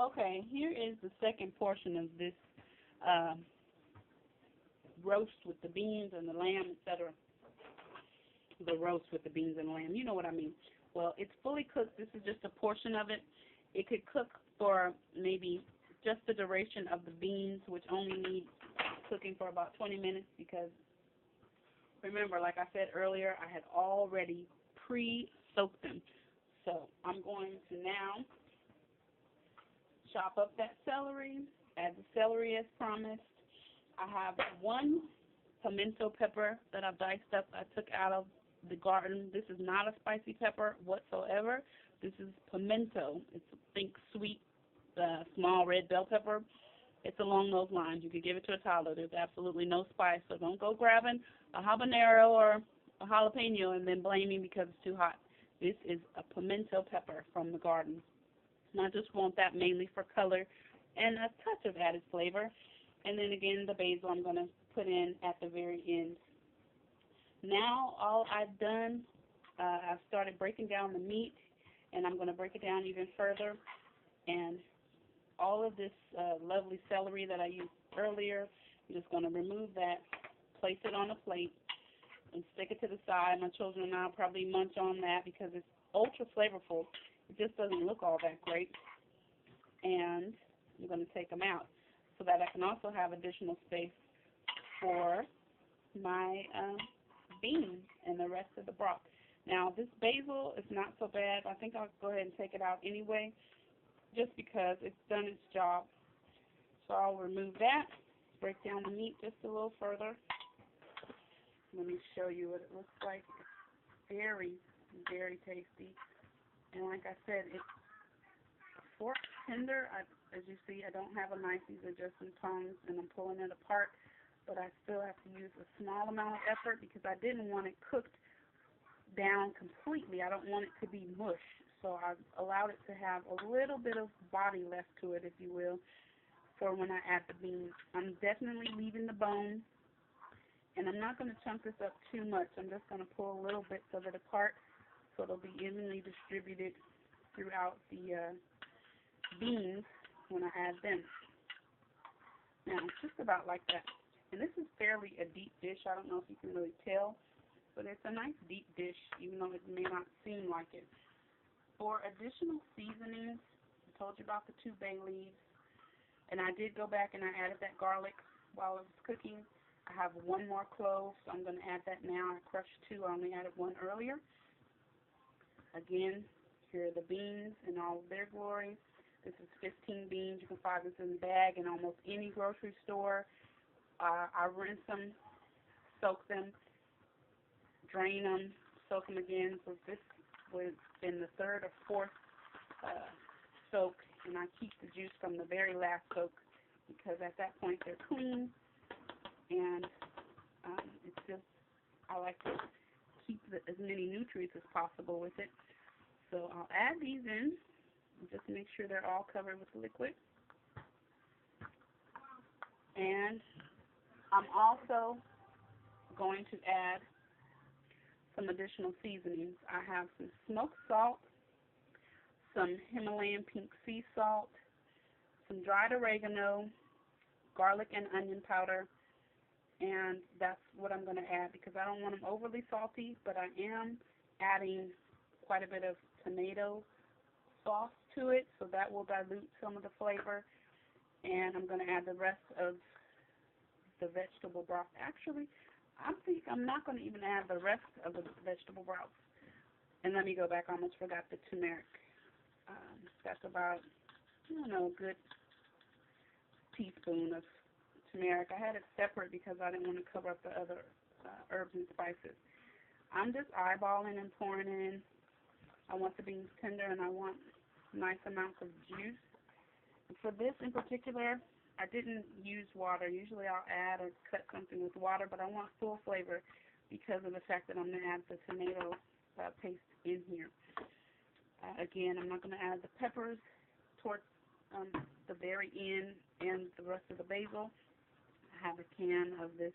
Okay, here is the second portion of this uh, roast with the beans and the lamb, etc. The roast with the beans and lamb, you know what I mean. Well, it's fully cooked. This is just a portion of it. It could cook for maybe just the duration of the beans, which only need cooking for about 20 minutes because remember, like I said earlier, I had already pre-soaked them. So I'm going to now chop up that celery, add the celery as promised. I have one pimento pepper that I've diced up. I took out of the garden. This is not a spicy pepper whatsoever. This is pimento. It's, think, sweet, small red bell pepper. It's along those lines. You could give it to a toddler. There's absolutely no spice, so don't go grabbing a habanero or a jalapeno and then blame me because it's too hot. This is a pimento pepper from the garden. And I just want that mainly for color and a touch of added flavor. And then again, the basil I'm going to put in at the very end. Now all I've done, I've started breaking down the meat, and I'm going to break it down even further. And all of this lovely celery that I used earlier, I'm just going to remove that, place it on a plate, and stick it to the side. My children and I will probably munch on that because it's ultra flavorful. It just doesn't look all that great. And I'm going to take them out so that I can also have additional space for my beans and the rest of the broth. Now, this basil is not so bad. I think I'll go ahead and take it out anyway just because it's done its job. So I'll remove that, break down the meat just a little further. Let me show you what it looks like. It's very, very tasty. And like I said, it's fork tender. As you see, I don't have a knife. These are just some tongs, and I'm pulling it apart. But I still have to use a small amount of effort because I didn't want it cooked down completely. I don't want it to be mush. So I allowed it to have a little bit of body left to it, if you will, for when I add the beans. I'm definitely leaving the bone, and I'm not going to chunk this up too much. I'm just going to pull little bits of it apart so it'll be evenly distributed throughout the beans when I add them. Now, just about like that. And this is fairly a deep dish. I don't know if you can really tell, but it's a nice deep dish, even though it may not seem like it. For additional seasonings, I told you about the 2 bay leaves, and I did go back and I added that garlic while it was cooking. I have 1 more clove, so I'm going to add that now. I crushed 2. I only added 1 earlier. Again, here are the beans in all of their glory. This is 15 beans. You can find this in the bag in almost any grocery store. I rinse them, soak them, drain them, soak them again. So this was in the 3rd or 4th soak, and I keep the juice from the very last soak because at that point they're clean, and it's just, I like to keep as many nutrients as possible with it. So I'll add these in and just make sure they're all covered with liquid. And I'm also going to add some additional seasonings. I have some smoked salt, some Himalayan pink sea salt, some dried oregano, garlic and onion powder, and that's what I'm going to add because I don't want them overly salty, but I am adding quite a bit of tomato sauce to it, so that will dilute some of the flavor. And I'm going to add the rest of the vegetable broth. Actually, I think I'm not going to even add the rest of the vegetable broth. And let me go back. I almost forgot the turmeric. That's about, I don't know, a good teaspoon of turmeric. I had it separate because I didn't want to cover up the other herbs and spices. I'm just eyeballing and pouring in. I want the beans tender and I want nice amounts of juice. And for this in particular, I didn't use water. Usually I'll add or cut something with water, but I want full flavor because of the fact that I'm going to add the tomato paste in here. Again, I'm not going to add the peppers towards the very end and the rest of the basil. I have a can of this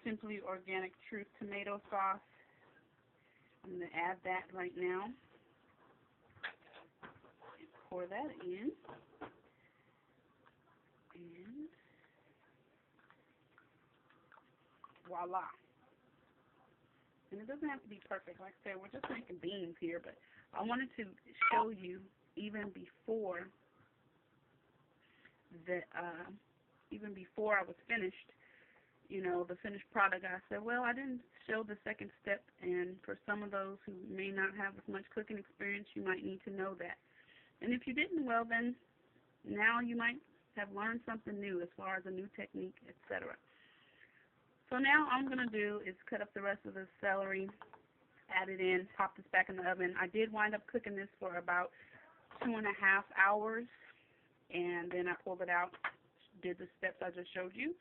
Simply Organic Truth tomato sauce. I'm going to add that right now. pour that in. And voila. And it doesn't have to be perfect. Like I said, we're just making beans here, but I wanted to show you even before I was finished, you know, the finished product. I said, well, I didn't show the second step, and for some of those who may not have as much cooking experience, you might need to know that. And if you didn't, well, then now you might have learned something new as far as a new technique, etc. So now all I'm going to do is cut up the rest of the celery, add it in, pop this back in the oven. I did wind up cooking this for about 2.5 hours, and then I pulled it out, did the steps I just showed you,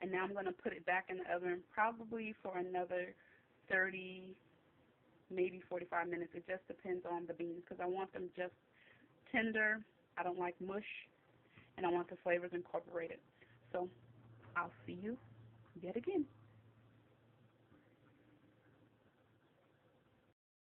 and now I'm going to put it back in the oven probably for another 30, maybe 45 minutes. It just depends on the beans because I want them just tender. I don't like mush, and I want the flavors incorporated. So I'll see you yet again.